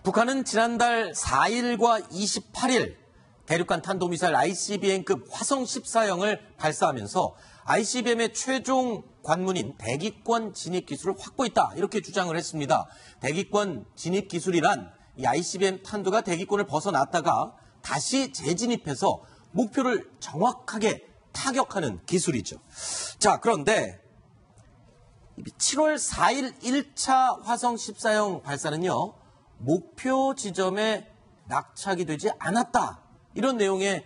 북한은 지난달 4일과 28일 대륙간 탄도미사일 ICBM급 화성 14형을 발사하면서 ICBM의 최종 관문인 대기권 진입 기술을 확보했다. 이렇게 주장을 했습니다. 대기권 진입 기술이란 이 ICBM 탄두가 대기권을 벗어났다가 다시 재진입해서 목표를 정확하게 타격하는 기술이죠. 자, 그런데 7월 4일 1차 화성 14형 발사는요, 목표 지점에 낙착이 되지 않았다. 이런 내용의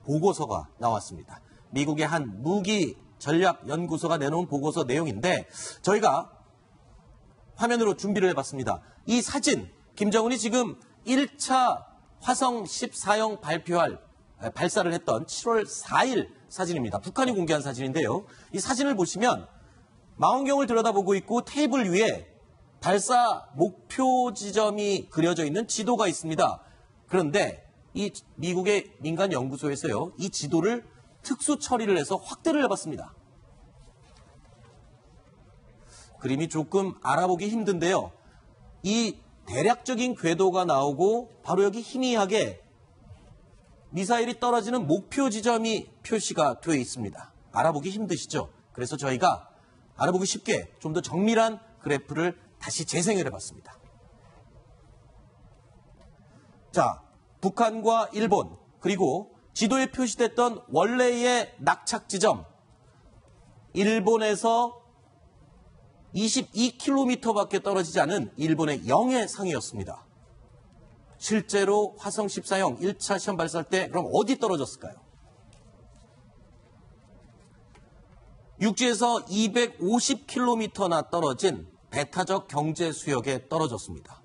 보고서가 나왔습니다. 미국의 한 무기 전략 연구소가 내놓은 보고서 내용인데 저희가 화면으로 준비를 해봤습니다. 이 사진, 김정은이 지금 1차 화성 14형 발사를 했던 7월 4일 사진입니다. 북한이 공개한 사진인데요. 이 사진을 보시면 망원경을 들여다보고 있고 테이블 위에 발사 목표 지점이 그려져 있는 지도가 있습니다. 그런데 이 미국의 민간 연구소에서요, 이 지도를 특수 처리를 해서 확대를 해봤습니다. 그림이 조금 알아보기 힘든데요. 이 대략적인 궤도가 나오고 바로 여기 희미하게 미사일이 떨어지는 목표 지점이 표시가 되어 있습니다. 알아보기 힘드시죠? 그래서 저희가 알아보기 쉽게 좀 더 정밀한 그래프를 다시 재생을 해봤습니다. 자, 북한과 일본 그리고 지도에 표시됐던 원래의 낙착 지점, 일본에서 22km밖에 떨어지지 않은 일본의 영해상이었습니다. 실제로 화성 14형 1차 시험 발사할 때 그럼 어디 떨어졌을까요? 육지에서 250km나 떨어진 배타적 경제 수역에 떨어졌습니다.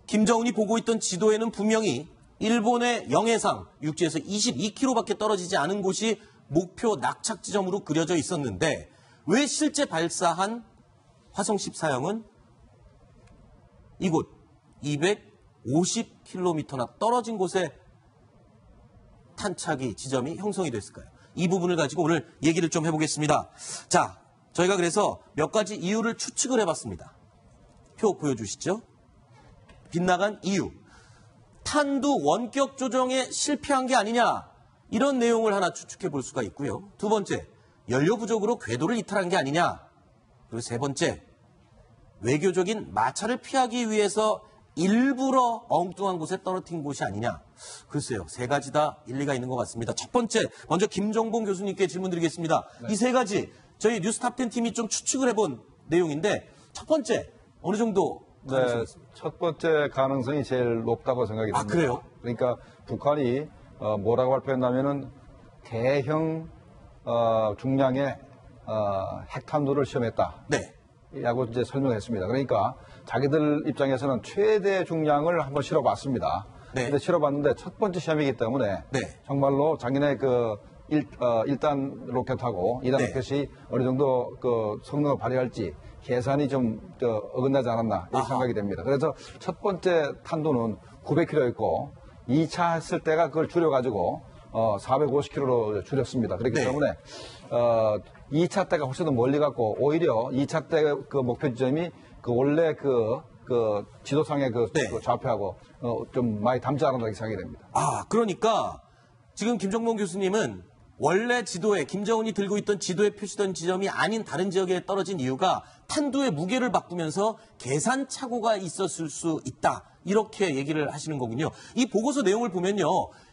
김정은이 보고 있던 지도에는 분명히 일본의 영해상, 육지에서 22km밖에 떨어지지 않은 곳이 목표 낙착 지점으로 그려져 있었는데 왜 실제 발사한 화성 14형은 이곳 250km나 떨어진 곳에 탄착이 지점이 형성이 됐을까요? 이 부분을 가지고 오늘 얘기를 좀 해보겠습니다. 자, 저희가 그래서 몇 가지 이유를 추측을 해봤습니다. 표 보여주시죠. 빗나간 이유. 탄두 원격 조정에 실패한 게 아니냐, 이런 내용을 하나 추측해 볼 수가 있고요. 두 번째, 연료 부족으로 궤도를 이탈한 게 아니냐. 그리고 세 번째, 외교적인 마찰을 피하기 위해서 일부러 엉뚱한 곳에 떨어뜨린 곳이 아니냐. 글쎄요, 세 가지 다 일리가 있는 것 같습니다. 첫 번째, 먼저 김정봉 교수님께 질문 드리겠습니다. 네. 이 세 가지 저희 뉴스탑10 팀이 좀 추측을 해본 내용인데 첫 번째, 어느 정도 가능성이 있습니다? 첫 번째 가능성이 제일 높다고 생각이 듭니다. 아, 그래요? 그러니까 북한이 뭐라고 발표했냐면은 대형 중량의 핵탄두를 시험했다. 네. 라고 이제 설명했습니다. 그러니까 자기들 입장에서는 최대 중량을 한번 실어봤습니다. 네. 근데 실어봤는데 첫 번째 시험이기 때문에 네. 정말로 자기네 그 1단 로켓하고 2단 네. 로켓이 어느 정도 그 성능을 발휘할지 계산이 좀 어긋나지 않았나 이렇게 생각이 됩니다. 그래서 첫 번째 탄두는 900km였고 2차 했을 때가 그걸 줄여가지고 450km로 줄였습니다. 그렇기 네. 때문에 2차 때가 훨씬 더 멀리 갔고 오히려 2차 때 그 목표 지점이 그 원래 그 지도상의 네. 그 좌표하고 좀 많이 닮지 않았나 이렇게 생각이 됩니다. 아, 그러니까 지금 김정봉 교수님은 원래 지도에 김정은이 들고 있던 지도에 표시된 지점이 아닌 다른 지역에 떨어진 이유가 탄두의 무게를 바꾸면서 계산 착오가 있었을 수 있다. 이렇게 얘기를 하시는 거군요. 이 보고서 내용을 보면요.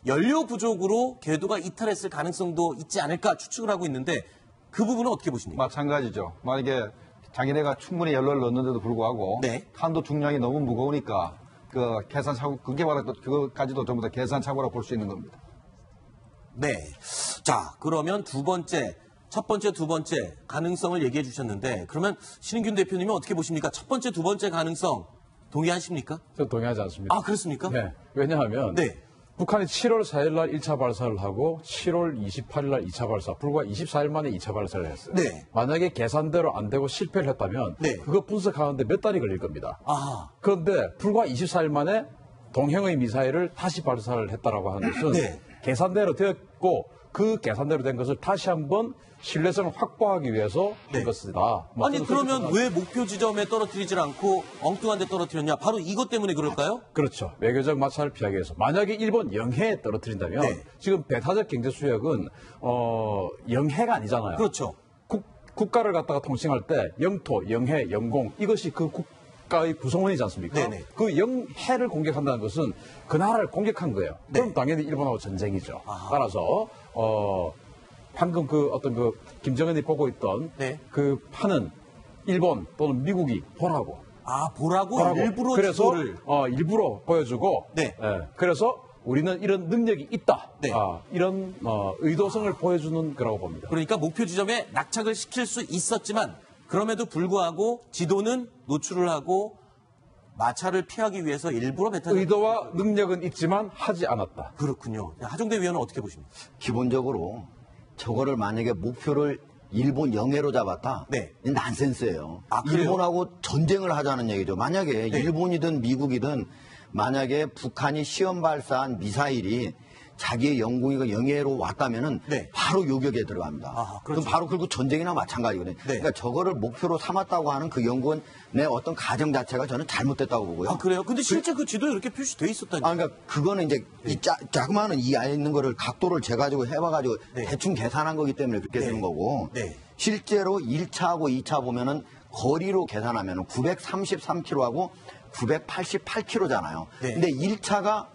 연료 부족으로 궤도가 이탈했을 가능성도 있지 않을까 추측을 하고 있는데 그 부분은 어떻게 보십니까? 마찬가지죠. 만약에 자기네가 충분히 연료를 넣었는데도 불구하고 네. 탄두 중량이 너무 무거우니까 그 계산 착오, 그게 바로 그거까지도 전부 다 계산 착오라고 볼 수 있는 겁니다. 네. 자, 그러면 첫 번째, 두 번째 가능성을 얘기해 주셨는데 그러면 신인균 대표님은 어떻게 보십니까? 첫 번째, 두 번째 가능성 동의하십니까? 저 동의하지 않습니다. 아, 그렇습니까? 네. 왜냐하면 네. 북한이 7월 4일 날 1차 발사를 하고 7월 28일 날 2차 발사, 불과 24일 만에 2차 발사를 했어요. 네. 만약에 계산대로 안 되고 실패를 했다면 네. 그거 분석하는데 몇 달이 걸릴 겁니다. 아. 그런데 불과 24일 만에 동형의 미사일을 다시 발사를 했다라고 하는 것은 네. 계산대로 되었고 그 계산대로 된 것을 다시 한번 신뢰성을 확보하기 위해서 한 것이다. 뭐 아니 그러면 왜 목표 지점에 떨어뜨리질 않고 엉뚱한 데 떨어뜨렸냐? 바로 이것 때문에 그럴까요? 그렇죠. 외교적 마찰을 피하기 위해서. 만약에 일본 영해에 떨어뜨린다면 네. 지금 배타적 경제 수역은 영해가 아니잖아요. 그렇죠. 국가를 갖다가 통칭할 때 영토, 영해, 영공 이것이 그 국가의 구성원이지 않습니까? 네네. 그 영해를 공격한다는 것은 그 나라를 공격한 거예요. 네. 그럼 당연히 일본하고 전쟁이죠. 아하. 따라서 방금 그 김정은이 보고 있던 네. 그 판은 일본 또는 미국이 보라고. 보라고 보라고. 일부러 그래서 지도를. 일부러 보여주고. 네. 그래서 우리는 이런 능력이 있다. 네. 이런 의도성을 보여주는 거라고 봅니다. 그러니까 목표 지점에 낙착을 시킬 수 있었지만 그럼에도 불구하고 지도는 노출을 하고 마찰을 피하기 위해서 일부러 배타적. 의도와 능력은 있지만 하지 않았다. 그렇군요. 하종대 위원은 어떻게 보십니까? 기본적으로 저거를 만약에 목표를 일본 영해로 잡았다? 네. 이건 난센스예요. 그래요? 일본하고 전쟁을 하자는 얘기죠. 만약에 네. 일본이든 미국이든 만약에 북한이 시험 발사한 미사일이 자기의 영공이가 영해로 왔다면은 네. 바로 요격에 들어갑니다. 그렇죠. 그럼 바로 그리고 전쟁이나 마찬가지거든요. 네. 그러니까 저거를 목표로 삼았다고 하는 그 연구원의 어떤 가정 자체가 저는 잘못됐다고 보고요. 그래요? 근데 실제 그 지도에 이렇게 표시돼 있었다니까. 그러니까 그거는 이제 이 자그마한 이 안에 있는 거를 각도를 재가지고 해봐가지고 네. 대충 계산한 거기 때문에 그렇게 네. 되는 거고 네. 실제로 1차하고 2차 보면은 거리로 계산하면은 933km하고 988km잖아요. 네. 근데 1차가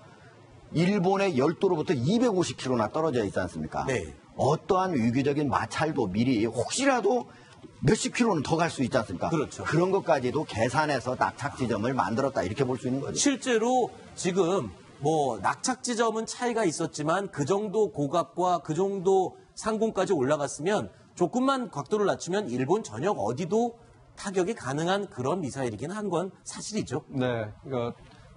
일본의 열도로부터 250km나 떨어져 있지 않습니까? 네. 어떠한 위기적인 마찰도 미리 혹시라도 몇십 킬로는 더 갈 수 있지 않습니까? 그렇죠. 그런 것까지도 계산해서 낙착 지점을 만들었다 이렇게 볼 수 있는 거죠. 실제로 지금 뭐 낙착 지점은 차이가 있었지만 그 정도 고각과 그 정도 상공까지 올라갔으면 조금만 각도를 낮추면 일본 전역 어디도 타격이 가능한 그런 미사일이긴 한 건 사실이죠. 네,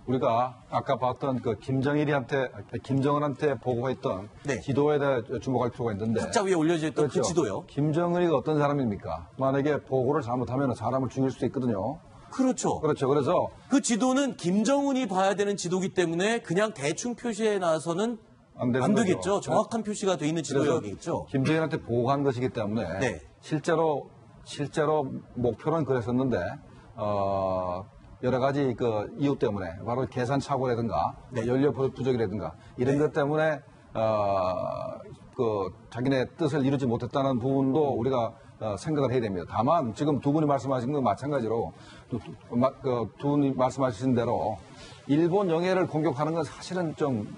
우리가 아까 봤던 그 김정은한테 보고했던 네. 지도에 대해 주목할 필요가 있는데. 탁자 위에 올려져 있던 그 그렇죠. 지도요. 김정은이가 어떤 사람입니까? 만약에 보고를 잘못하면 사람을 죽일 수도 있거든요. 그렇죠. 그렇죠. 그래서 그 지도는 김정은이 봐야 되는 지도기 때문에 그냥 대충 표시해 놔서는 안 되는 안 거죠. 되겠죠. 정확한 표시가 돼 있는 지도여야겠죠. 김정은한테 보고한 것이기 때문에 네. 실제로 목표는 그랬었는데 여러 가지 그 이유 때문에 바로 계산 착오라든가 네. 연료 부족이라든가 이런 네. 것 때문에 그 자기네 뜻을 이루지 못했다는 부분도 우리가 생각을 해야 됩니다. 다만 지금 두 분이 말씀하신 건 마찬가지로 두 분이 말씀하신 대로 일본 영해를 공격하는 건 사실은 좀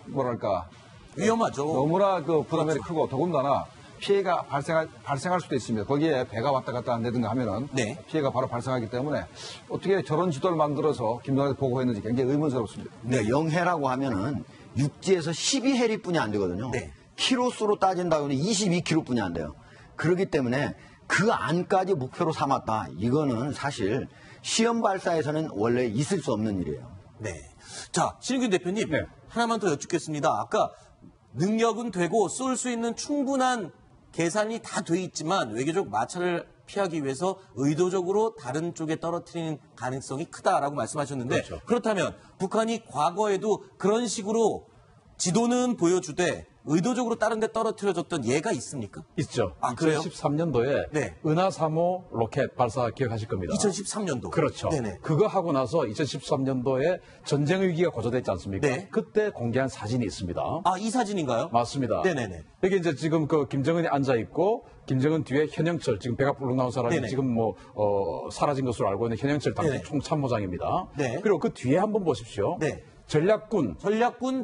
뭐랄까 위험하죠. 너무나 그 부담이 그렇죠. 크고 더군다나 피해가 발생할 수도 있습니다. 거기에 배가 왔다 갔다 한다든가 하면은 네. 피해가 바로 발생하기 때문에 어떻게 저런 지도를 만들어서 김정은한테 보고했는지 굉장히 의문스럽습니다. 네, 영해라고 하면은 육지에서 12해리뿐이 안 되거든요. 네. 키로수로 따진다면 22km뿐이 안 돼요. 그렇기 때문에 그 안까지 목표로 삼았다. 이거는 사실 시험 발사에서는 원래 있을 수 없는 일이에요. 네. 자, 신윤균 대표님. 네. 하나만 더 여쭙겠습니다. 아까 능력은 되고 쏠 수 있는 충분한 계산이 다 돼 있지만 외교적 마찰을 피하기 위해서 의도적으로 다른 쪽에 떨어뜨리는 가능성이 크다라고 말씀하셨는데 그렇죠. 그렇다면 북한이 과거에도 그런 식으로 지도는 보여주되 의도적으로 다른 데 떨어뜨려줬던 예가 있습니까? 있죠. 그래요? 2013년도에 네. 은하 3호 로켓 발사 기억하실 겁니다. 2013년도. 그렇죠. 네네. 그거 하고 나서 2013년도에 전쟁 위기가 고조됐지 않습니까? 네. 그때 공개한 사진이 있습니다. 이 사진인가요? 맞습니다. 네네네. 여기 이제 지금 그 김정은이 앉아 있고 김정은 뒤에 현영철 지금 배가 불룩 나온 사람이 네네. 지금 사라진 것으로 알고 있는 현영철 당시 네네. 총참모장입니다. 네. 그리고 그 뒤에 한번 보십시오. 네. 전략군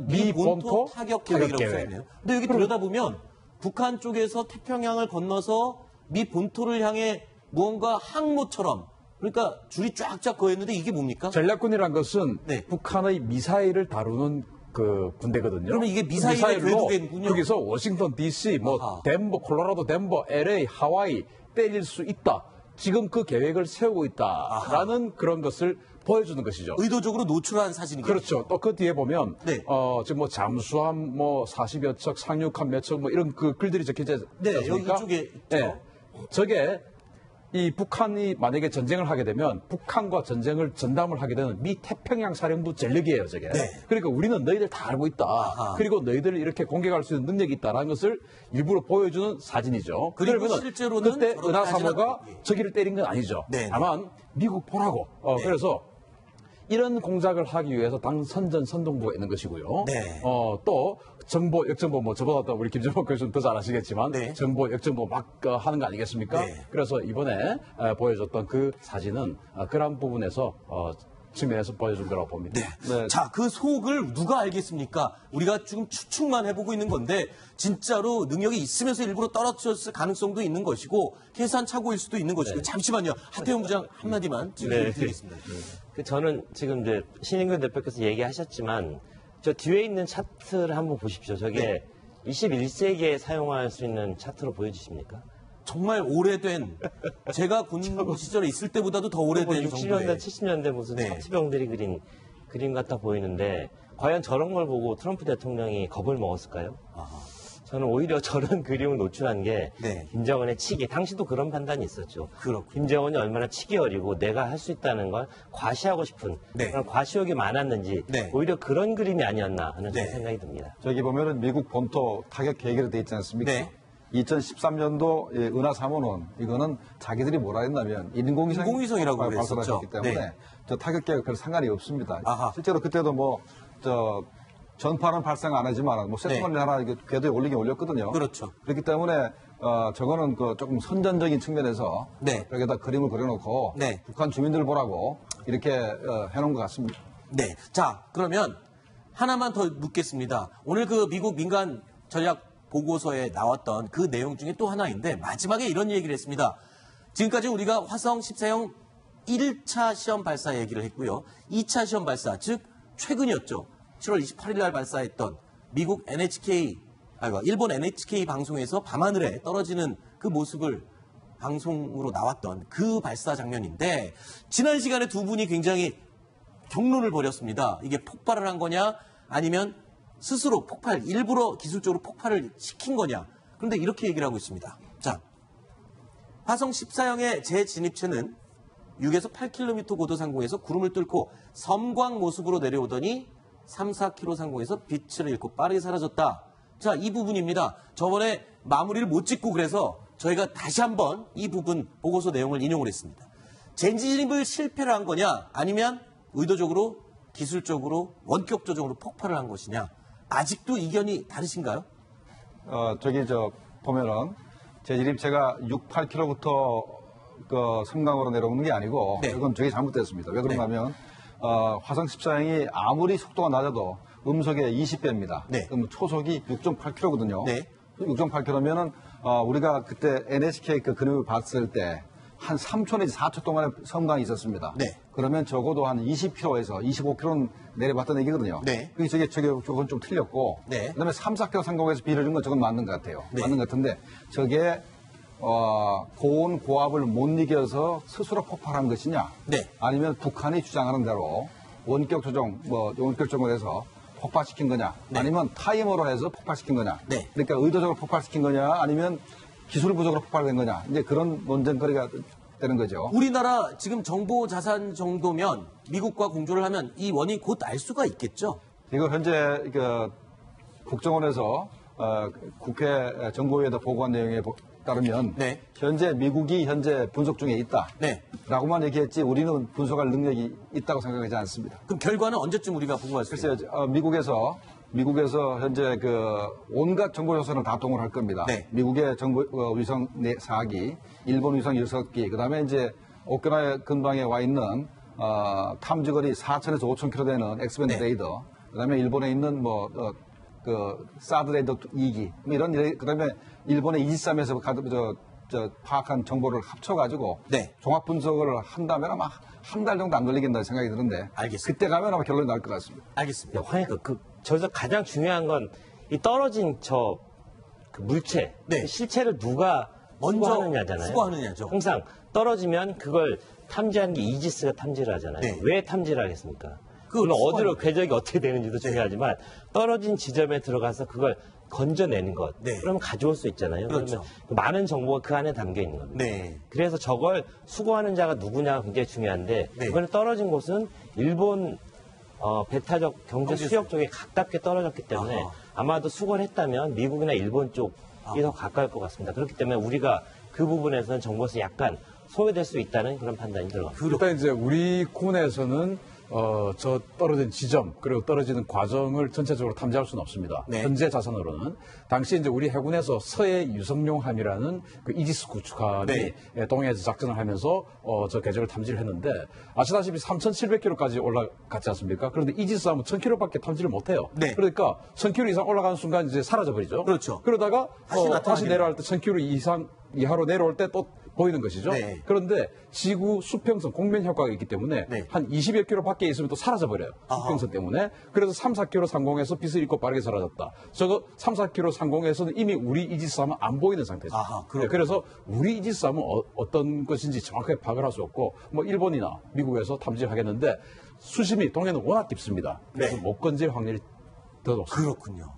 미 본토 본토 타격 타격 계획이라고 계획. 써있네요. 근데 여기 들여다보면 북한 쪽에서 태평양을 건너서 미 본토를 향해 무언가 항모처럼 그러니까 줄이 쫙쫙 그어있는데 이게 뭡니까? 전략군이란 것은 네. 북한의 미사일을 다루는 그 군대거든요. 그러면 이게 미사일의 미사일로 궤도겠군요. 여기서 워싱턴 DC, 아하. 덴버, 콜로라도 덴버, LA, 하와이 때릴 수 있다. 지금 그 계획을 세우고 있다라는 그런 것을 보여주는 것이죠. 의도적으로 노출한 사진이겠죠. 그렇죠. 또 그 뒤에 보면 네. 지금 잠수함 40여 척, 상륙함 몇 척 이런 그 글들이 적혀져 네, 있지 않습니까? 여기 이쪽에 있죠. 네. 저게 이 북한이 만약에 전쟁을 하게 되면 북한과 전쟁을 전담을 하게 되는 미 태평양 사령부 전력이에요, 저게. 네. 그러니까 우리는 너희들 다 알고 있다. 아하. 그리고 너희들을 이렇게 공격할 수 있는 능력이 있다라는 것을 일부러 보여주는 사진이죠. 그리고 그러면은 실제로는 그때 저런 은하사모가 사진은- 저기를 때린 건 아니죠. 네, 네. 다만 미국 보라고. 그래서 이런 공작을 하기 위해서 당 선전선동부가 있는 것이고요. 네. 또 정보, 역정보 뭐 저보다 더 우리 김정복 교수는 더 잘 아시겠지만 네. 정보, 역정보 막 하는 거 아니겠습니까? 네. 그래서 이번에 보여줬던 그 사진은 그런 부분에서 측면에서 보여준 거라고 봅니다. 네. 자, 그 속을 누가 알겠습니까? 우리가 지금 추측만 해보고 있는 건데 진짜로 능력이 있으면서 일부러 떨어졌을 가능성도 있는 것이고 계산 착오일 수도 있는 것이고 잠시만요. 하태용 부장 한마디만 네. 드리겠습니다. 저는 지금 이제 신인근 대표께서 얘기하셨지만 저 뒤에 있는 차트를 한번 보십시오. 저게 21세기에 사용할 수 있는 차트로 보여주십니까? 정말 오래된 제가 군 시절에 있을 때보다도 더 오래된 60년대, 정도의 70년대 무슨 네. 천지병들이 그린 그림 같아 보이는데 과연 저런 걸 보고 트럼프 대통령이 겁을 먹었을까요? 저는 오히려 저런 그림을 노출한 게 네. 김정은의 치기, 당시도 그런 판단이 있었죠. 그렇군요. 김정은이 얼마나 치기 어리고 내가 할 수 있다는 걸 과시하고 싶은 네. 그런 과시욕이 많았는지 네. 오히려 그런 그림이 아니었나 하는 네. 생각이 듭니다. 저기 보면은 미국 본토 타격 계획으로 돼 있지 않습니까? 네. 2013년도 은하 3호는 이거는 자기들이 뭐라 했냐면 인공위성이라고 발사하셨기 그랬었죠. 때문에 네. 저 타격 계획 별 상관이 없습니다. 아하. 실제로 그때도 전파는 발생 안 하지만 세트만 하나 이게 궤도에 올리긴 올렸거든요. 그렇죠. 그렇기 때문에 저거는 조금 선전적인 측면에서 네. 여기다 그림을 그려놓고 네. 북한 주민들 보라고 이렇게 해놓은 것 같습니다. 네. 자, 그러면 하나만 더 묻겠습니다. 오늘 그 미국 민간 전략 보고서에 나왔던 그 내용 중에 또 하나인데 마지막에 이런 얘기를 했습니다. 지금까지 우리가 화성 14형 1차 시험 발사 얘기를 했고요. 2차 시험 발사, 즉 최근이었죠. 7월 28일 날 발사했던 미국 일본 NHK 방송에서 밤하늘에 떨어지는 그 모습을 방송으로 나왔던 그 발사 장면인데 지난 시간에 두 분이 굉장히 경론을 벌였습니다. 이게 폭발을 한 거냐 아니면 스스로 일부러 기술적으로 폭발을 시킨 거냐. 그런데 이렇게 얘기를 하고 있습니다. 자, 화성 14형의 재진입체는 6에서 8km 고도 상공에서 구름을 뚫고 섬광 모습으로 내려오더니 3, 4km 상공에서 빛을 잃고 빠르게 사라졌다. 자, 이 부분입니다. 저번에 마무리를 못 짓고 그래서 저희가 다시 한번 이 부분 보고서 내용을 인용을 했습니다. 재진입을 실패를 한 거냐 아니면 의도적으로 기술적으로 원격적으로 폭발을 한 것이냐. 아직도 이견이 다르신가요? 보면은 재진입체가 6, 8km부터 섬광으로 내려오는 게 아니고 네. 이건 저게 잘못됐습니다. 왜 그런가 하면 화성 14형이 아무리 속도가 낮아도 음속의 20배입니다. 네. 그럼 초속이 6.8km거든요. 네. 6.8km면은 우리가 그때 NHK 그 그림을 봤을 때 한 3초 내지 4초 동안에 섬광이 있었습니다. 네. 그러면 적어도 한 20km에서 25km는 내려봤던 얘기거든요. 네. 그게 저건 좀 틀렸고 네. 그다음에 3, 4km 상공에서 비를 준 건 저건 맞는 것 같아요. 네. 맞는 것 같은데 저게 고온 고압을 못 이겨서 스스로 폭발한 것이냐? 네. 아니면 북한이 주장하는 대로 원격 조정을 해서 폭발시킨 거냐? 네. 아니면 타이머로 해서 폭발시킨 거냐? 네. 그러니까 의도적으로 폭발시킨 거냐? 아니면 기술 부족으로 폭발된 거냐? 이제 그런 논쟁거리가 되는 거죠. 우리나라 지금 정보 자산 정도면 미국과 공조를 하면 이 원인 곧 알 수가 있겠죠? 이거 현재 국정원에서 국회 정보위에다 보고한 내용에 따르면 네. 현재 미국이 분석 중에 있다. 네. 라고만 얘기했지 우리는 분석할 능력이 있다고 생각하지 않습니다. 그럼 결과는 언제쯤 우리가 보고할 수 있어요? 글쎄요, 미국에서 현재 온갖 정보 요소는 다 동원할 겁니다. 네. 미국의 정보 위성 4기, 일본 위성 6기, 그다음에 이제 오키나와 근방에 와 있는 탐지거리 4,000에서 5,000km 되는 엑스밴드 네. 레이더, 그다음에 일본에 있는 사드 레이더 2기, 그다음에 일본의 이지스함에서 파악한 정보를 합쳐가지고 네. 종합 분석을 한다면 아마 한 달 정도 안 걸리겠다 생각이 드는데 알겠습니다. 그때 가면 아마 결론이 날 것 같습니다. 알겠습니다. 저기서 가장 중요한 건 이 떨어진 그 물체, 네. 그 실체를 누가 먼저 수거하느냐잖아요. 수거하느냐죠. 항상 떨어지면 그걸 탐지하는 게 이지스가 탐지를 하잖아요. 네. 왜 탐지를 하겠습니까? 그걸 물론 수거하는 궤적이 어떻게 되는지도 중요하지만 떨어진 지점에 들어가서 그걸 건져내는 것. 네. 그러면 가져올 수 있잖아요. 그렇죠. 그러면 많은 정보가 그 안에 담겨 있는 겁니다. 네. 그래서 저걸 수거하는 자가 누구냐가 굉장히 중요한데 네. 이번에 떨어진 곳은 일본 배타적 경제 수역 쪽에 가깝게 떨어졌기 때문에 아하. 아마도 수거를 했다면 미국이나 일본 쪽이 더 가까울 것 같습니다. 그렇기 때문에 우리가 그 부분에서는 정보에서 약간 소외될 수 있다는 그런 판단이 들어갑니다. 일단 이제 우리 군에서는 저 떨어진 지점 그리고 떨어지는 과정을 전체적으로 탐지할 수는 없습니다. 네. 현재 자산으로는 당시 이제 우리 해군에서 서해 유성룡함이라는 그 이지스 구축함이 네. 동해에서 작전을 하면서 저 궤적을 탐지를 했는데 아시다시피 3,700km까지 올라갔지 않습니까? 그런데 이지스함은 1,000km밖에 탐지를 못해요. 네. 그러니까 1,000km 이상 올라가는 순간 이제 사라져 버리죠. 그렇죠. 그러다가 다시 나타나게 다시 내려갈 때 1,000km 이하로 내려올 때 또 보이는 것이죠. 네. 그런데 지구 수평선 공면 효과가 있기 때문에 네. 한 20여 킬로 밖에 있으면 또 사라져 버려요. 수평선 때문에. 그래서 3, 4킬로 상공에서 빛을 잃고 빠르게 사라졌다. 저거 3, 4킬로 상공에서는 이미 우리 이지스함은 안 보이는 상태죠. 아하, 네, 그래서 우리 이지스함은 어떤 것인지 정확하게 파악을 할 수 없고 뭐 일본이나 미국에서 탐지를 하겠는데 수심이 동해는 워낙 깊습니다. 그래서 네. 못 건질 확률이 더 높습니다. 그렇군요.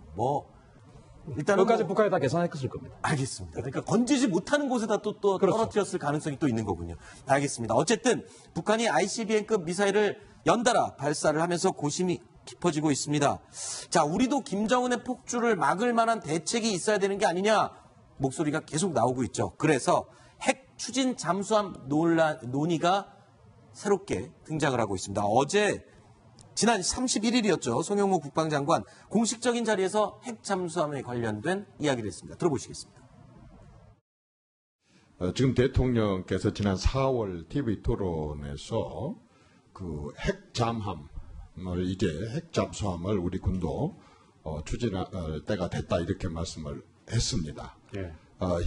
일단은 그것까지 북한이 다 계산했을 겁니다. 알겠습니다. 그러니까 건지지 못하는 곳에다 또 그렇죠. 떨어뜨렸을 가능성이 또 있는 거군요. 알겠습니다. 어쨌든 북한이 ICBM급 미사일을 연달아 발사를 하면서 고심이 깊어지고 있습니다. 자, 우리도 김정은의 폭주를 막을 만한 대책이 있어야 되는 게 아니냐 목소리가 계속 나오고 있죠. 그래서 핵 추진 잠수함 논의가 새롭게 등장을 하고 있습니다. 어제 지난 31일이었죠. 송영무 국방장관 공식적인 자리에서 핵 잠수함에 관련된 이야기를 했습니다. 들어보시겠습니다. 지금 대통령께서 지난 4월 TV 토론에서 그 핵잠함을 이제 핵잠수함을 우리 군도 추진할 때가 됐다 이렇게 말씀을 했습니다. 예.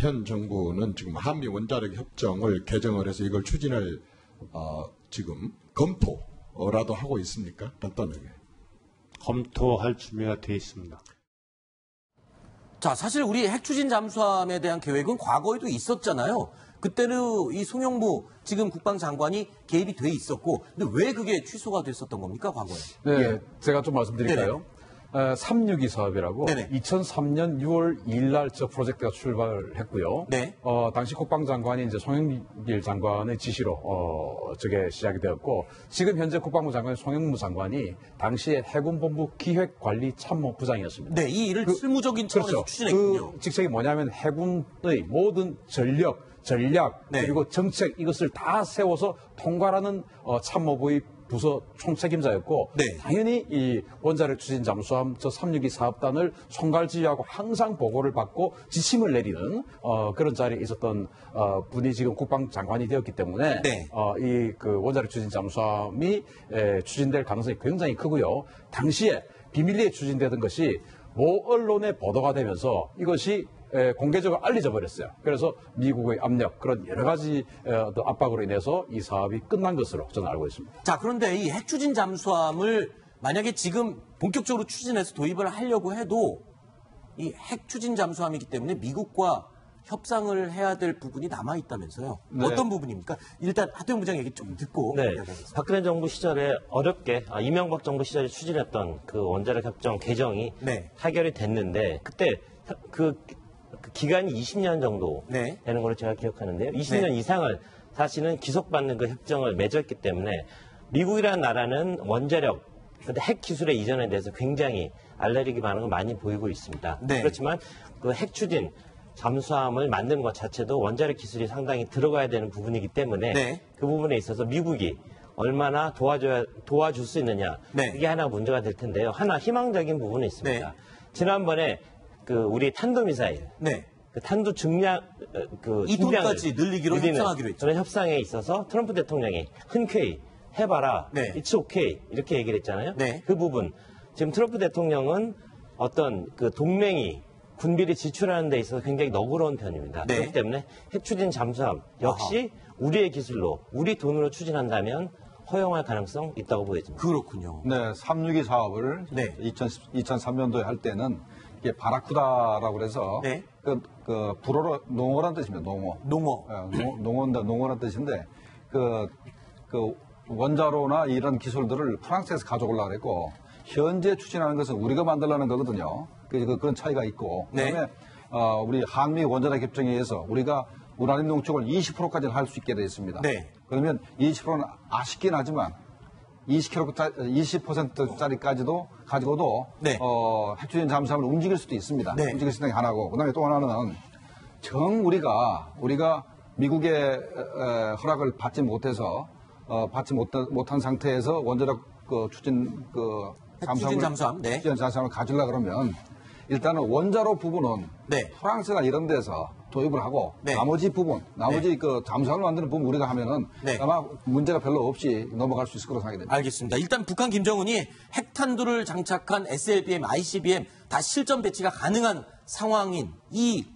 현 정부는 지금 한미 원자력 협정을 개정을 해서 이걸 추진할 지금 검토라도 하고 있습니까? 간단하게. 검토할 준비가 돼 있습니다. 자, 사실 우리 핵추진 잠수함에 대한 계획은 과거에도 있었잖아요. 그때는 이 송영무 지금 국방장관이 개입이 돼 있었고, 근데 왜 그게 취소가 됐었던 겁니까, 과거에? 네, 제가 좀 말씀드릴까요? 362 사업이라고 네네. 2003년 6월 2일 날 저 프로젝트가 출발을 했고요. 네. 당시 국방장관이 이제 송영길 장관의 지시로 저게 시작이 되었고 지금 현재 국방부 장관인 송영무 장관이 당시에 해군본부 기획관리참모부장이었습니다. 네, 이 일을 실무적인 차원에서 그렇죠. 추진했군요. 그 직책이 뭐냐면 해군의 모든 전략 네. 그리고 정책 이것을 다 세워서 통과하는 참모부의 부서 총책임자였고 네. 당연히 이 원자력 추진 잠수함 저 362 사업단을 총괄지휘하고 항상 보고를 받고 지침을 내리는 그런 자리에 있었던 분이 지금 국방장관이 되었기 때문에 네. 이 그 원자력 추진 잠수함이 추진될 가능성이 굉장히 크고요. 당시에 비밀리에 추진되던 것이 모 언론에 보도가 되면서 이것이 공개적으로 알려져 버렸어요. 그래서 미국의 압력 그런 여러 가지 압박으로 인해서 이 사업이 끝난 것으로 저는 알고 있습니다. 자, 그런데 이 핵추진 잠수함을 만약에 지금 본격적으로 추진해서 도입을 하려고 해도 이 핵추진 잠수함이기 때문에 미국과 협상을 해야 될 부분이 남아있다면서요. 네. 어떤 부분입니까? 일단 하태용 부장 얘기 좀 듣고. 네, 이야기하겠습니다. 박근혜 정부 시절에 어렵게 이명박 정부 시절에 추진했던 그 원자력 협정 개정이 네. 타결이 됐는데 그때 그 기간이 20년 정도 네. 되는 걸로 제가 기억하는데요. 20년 네. 이상을 사실은 기속받는 그 협정을 맺었기 때문에 미국이라는 나라는 원자력, 근데 핵 기술의 이전에 대해서 굉장히 알레르기 반응을 많이 보이고 있습니다. 네. 그렇지만 그 핵 추진 잠수함을 만드는 것 자체도 원자력 기술이 상당히 들어가야 되는 부분이기 때문에 네. 그 부분에 있어서 미국이 얼마나 도와줄 수 있느냐 네. 이게 하나 문제가 될 텐데요. 하나 희망적인 부분이 있습니다. 네. 지난번에 그 우리 탄도미사일 네. 그 탄도 중량 그 2톤까지 늘리기로 협상하기로 했죠. 그런 협상에 있어서 트럼프 대통령이 흔쾌히 해봐라, 네. it's okay 이렇게 얘기를 했잖아요. 네. 그 부분 지금 트럼프 대통령은 어떤 그 동맹이 군비를 지출하는 데 있어서 굉장히 너그러운 편입니다. 네. 그렇기 때문에 핵추진 잠수함 역시 우리의 기술로 우리 돈으로 추진한다면 허용할 가능성 있다고 보여집니다. 그렇군요. 네, 362 사업을 네. 2003년도에 할 때는 이게 바라쿠다라고 그래서 네. 그 불어로 농어란 뜻입니다. 농어. 농어. 농어란 뜻인데 그 원자로나 이런 기술들을 프랑스에서 가져오려고 그랬고 현재 추진하는 것은 우리가 만들려는 거거든요. 그런 차이가 있고 네. 그다음에 우리 한미 원자력 협정에 의해서 우리가 우라늄 농축을 20%까지는 할 수 있게 되어 있습니다. 네. 그러면 20%는 아쉽긴 하지만 20%짜리까지도 가지고도 네. 핵추진 잠수함을 움직일 수도 있습니다. 네. 움직일 수 있는 게 하나고 그다음에 또 하나는 우리가 미국의 허락을 받지 못해서 못한 상태에서 원자력 추진 잠수함, 네. 추진 잠수함을 가지려 그러면 일단은 원자로 부분은 네. 프랑스나 이런 데서 도입을 하고 네. 나머지 잠수함을 만드는 부분 우리가 하면은 네. 아마 문제가 별로 없이 넘어갈 수 있을 거로 생각이 됩니다. 알겠습니다. 일단 북한 김정은이 핵탄두를 장착한 SLBM, ICBM 다 실전 배치가 가능한 상황인 이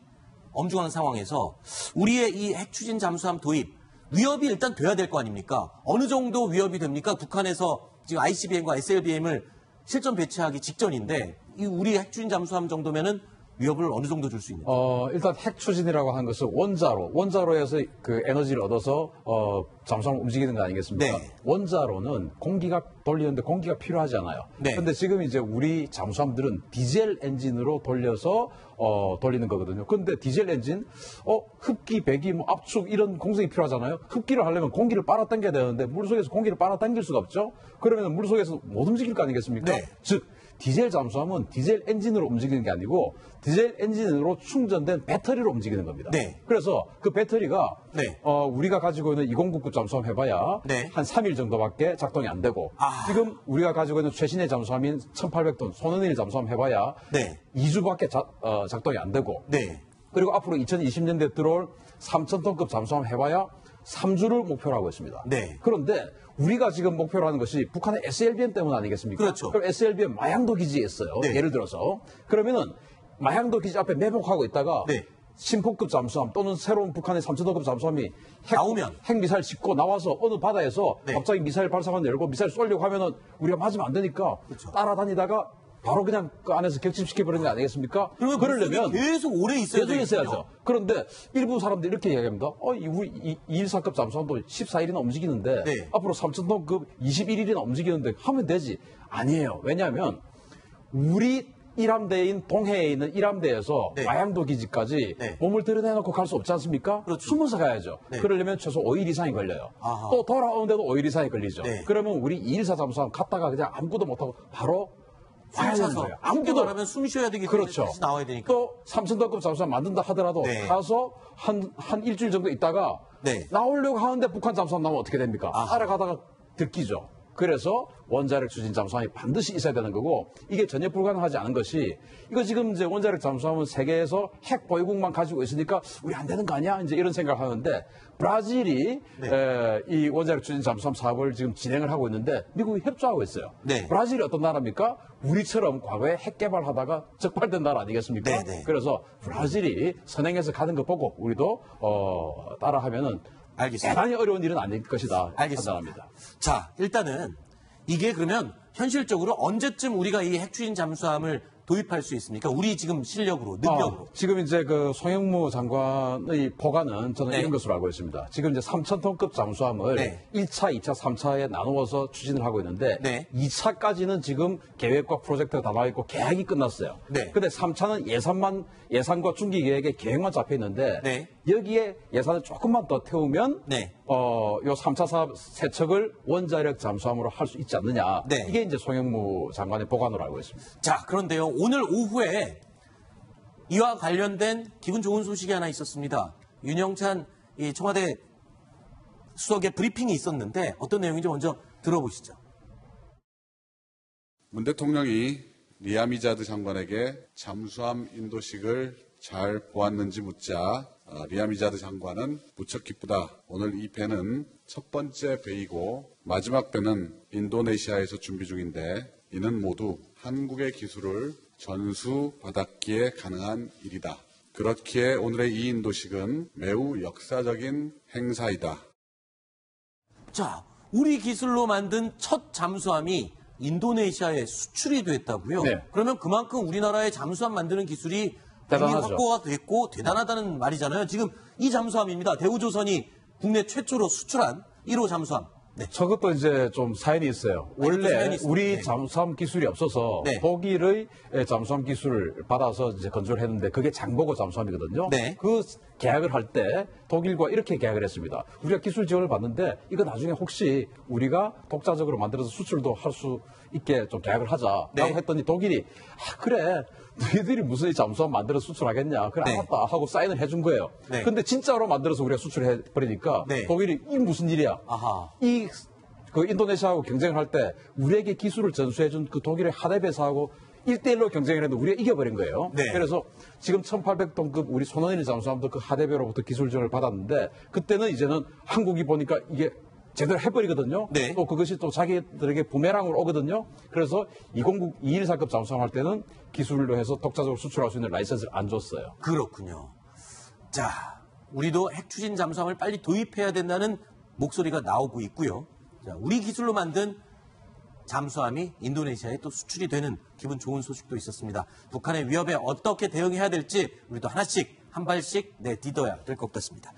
엄중한 상황에서 우리의 이 핵추진 잠수함 도입 위협이 일단 돼야 될 거 아닙니까? 어느 정도 위협이 됩니까? 북한에서 지금 ICBM과 SLBM을 실전 배치하기 직전인데 이 우리 핵추진 잠수함 정도면은 위협을 어느 정도 줄 수 있는? 일단 핵 추진이라고 하는 것은 원자로에서 그 에너지를 얻어서 잠수함을 움직이는 거 아니겠습니까? 네. 원자로는 공기가 돌리는데 공기가 필요하지 않아요. 네. 근데 지금 이제 우리 잠수함들은 디젤 엔진으로 돌려서 돌리는 거거든요. 근데 디젤 엔진, 흡기, 배기, 압축 이런 공성이 필요하잖아요. 흡기를 하려면 공기를 빨아당겨야 되는데 물속에서 공기를 빨아당길 수가 없죠. 그러면 물속에서 못 움직일 거 아니겠습니까? 네. 즉 디젤 잠수함은 디젤 엔진으로 움직이는 게 아니고 디젤 엔진으로 충전된 배터리로 움직이는 겁니다. 네. 그래서 그 배터리가 네. 우리가 가지고 있는 2099 잠수함 해봐야 네. 한 3일 정도밖에 작동이 안 되고 지금 우리가 가지고 있는 최신의 잠수함인 1800톤 손은일 잠수함 해봐야 네. 2주밖에 작동이 안 되고 네. 그리고 앞으로 2020년대에 들어올 3000톤급 잠수함 해봐야 3주를 목표로 하고 있습니다. 네. 그런데 우리가 지금 목표로 하는 것이 북한의 SLBM 때문 아니겠습니까? 그렇죠. 그럼 SLBM 마양도 기지에 있어요. 네. 예를 들어서. 그러면은 마양도 기지 앞에 매복하고 있다가 네. 신포급 잠수함 또는 새로운 북한의 3000톤급 잠수함이 나오면. 핵미사일 싣고 나와서 어느 바다에서 네. 갑자기 미사일 발사관 열고 미사일 쏘려고 하면은 우리가 맞으면 안 되니까 그렇죠. 따라다니다가 바로 그냥 그 안에서 격침시켜버리는 거 아니겠습니까? 그러려면 계속 오래 있어야 계속 되겠군요. 있어야죠. 그런데 일부 사람들이 이렇게 이야기합니다. 우리 214급 잠수함도 14일이나 움직이는데 네. 앞으로 3000톤급 21일이나 움직이는데 하면 되지. 아니에요. 왜냐하면 우리 일함대인 동해에 있는 일함대에서 네. 마양도 기지까지 네. 몸을 드러내놓고 갈 수 없지 않습니까? 그렇죠. 숨어서 가야죠. 네. 그러려면 최소 5일 이상이 걸려요. 아하. 또 돌아오는데도 5일 이상이 걸리죠. 네. 그러면 우리 214 잠수함 갔다가 그냥 아무것도 못하고 바로 와야 되는 거예요. 아무것도 안 하면 숨 쉬어야 되기 때문에 그렇죠. 다시 나와야 되니까. 또 3000톤급 잠수함 만든다 하더라도 네. 가서 한 일주일 정도 있다가 네. 나오려고 하는데 북한 잠수함 나오면 어떻게 됩니까? 아하. 따라가다가 들키죠. 그래서 원자력 추진 잠수함이 반드시 있어야 되는 거고 이게 전혀 불가능하지 않은 것이 이거 지금 이제 원자력 잠수함은 세계에서 핵 보유국만 가지고 있으니까 우리 안 되는 거 아니야? 이제 이런 생각을 하는데 브라질이 이 원자력 추진 잠수함 사업을 지금 진행을 하고 있는데 미국이 협조하고 있어요. 네. 브라질이 어떤 나라입니까? 우리처럼 과거에 핵 개발하다가 적발된 나라 아니겠습니까? 네, 네. 그래서 브라질이 선행해서 가는 거 보고 우리도 따라하면은 알겠습니다. 대단히 어려운 일은 아닐 것이다 알겠습니다. 판단합니다. 자, 일단은 이게 그러면 현실적으로 언제쯤 우리가 이 핵추진 잠수함을 도입할 수 있습니까? 우리 지금 실력으로, 능력으로. 지금 이제 그 송영무 장관의 보관은 저는 네. 이런 것으로 알고 있습니다. 지금 이제 3,000톤급 잠수함을 네. 1차, 2차, 3차에 나누어서 추진을 하고 있는데 네. 2차까지는 지금 계획과 프로젝트가 다 나와 있고 계획이 끝났어요. 네. 근데 3차는 예산과 중기 계획에 계획만 잡혀 있는데 네. 여기에 예산을 조금만 더 태우면 네. 요 3차 사업 세척을 원자력 잠수함으로 할 수 있지 않느냐. 네. 이게 이제 송영무 장관의 보관으로 알고 있습니다. 자, 그런데요. 오늘 오후에 이와 관련된 기분 좋은 소식이 하나 있었습니다. 윤영찬 이 청와대 수석의 브리핑이 있었는데 어떤 내용인지 먼저 들어보시죠. 문 대통령이 리아미자드 장관에게 잠수함 인도식을 잘 보았는지 묻자 리아미자드 장관은 무척 기쁘다. 오늘 이 배는 첫 번째 배이고 마지막 배는 인도네시아에서 준비 중인데 이는 모두 한국의 기술을 전수받았기에 가능한 일이다. 그렇기에 오늘의 이 인도식은 매우 역사적인 행사이다. 자, 우리 기술로 만든 첫 잠수함이 인도네시아에 수출이 됐다고요? 네. 그러면 그만큼 우리나라의 잠수함 만드는 기술이 대단하죠. 확보가 됐고 대단하다는 말이잖아요. 지금 이 잠수함입니다. 대우조선이 국내 최초로 수출한 1호 잠수함. 저것도 이제 좀 사연이 있어요. 원래 사연이 있습니다. 우리 네. 잠수함 기술이 없어서 네. 독일의 잠수함 기술을 받아서 이제 건조를 했는데 그게 장보고 잠수함이거든요. 네. 그 계약을 할 때 독일과 이렇게 계약을 했습니다. 우리가 기술 지원을 받는데 이거 나중에 혹시 우리가 독자적으로 만들어서 수출도 할 수 있게 좀 계약을 하자라고 네. 했더니 독일이 그래 너희들이 무슨 이 잠수함 만들어 수출하겠냐. 그래 네. 알았다 하고 사인을 해준 거예요. 네. 근데 진짜로 만들어서 우리가 수출해 버리니까 네. 독일이 이 무슨 일이야. 아하. 그 인도네시아하고 경쟁을 할 때 우리에게 기술을 전수해준 그 독일의 하대 회사하고 1대1로 경쟁을 했는데 우리가 이겨버린 거예요. 네. 그래서 지금 1800톤급 우리 손원일 잠수함도 그 하대배로부터 기술 지원을 받았는데 그때는 이제는 한국이 보니까 이게 제대로 해버리거든요. 네. 또 그것이 또 자기들에게 부메랑으로 오거든요. 그래서 209, 214급 잠수함 할 때는 기술로 해서 독자적으로 수출할 수 있는 라이센스를 안 줬어요. 그렇군요. 자, 우리도 핵 추진 잠수함을 빨리 도입해야 된다는 목소리가 나오고 있고요. 자, 우리 기술로 만든 잠수함이 인도네시아에 또 수출이 되는 기분 좋은 소식도 있었습니다. 북한의 위협에 어떻게 대응해야 될지 우리도 하나씩 한 발씩 내딛어야 될 것 같습니다.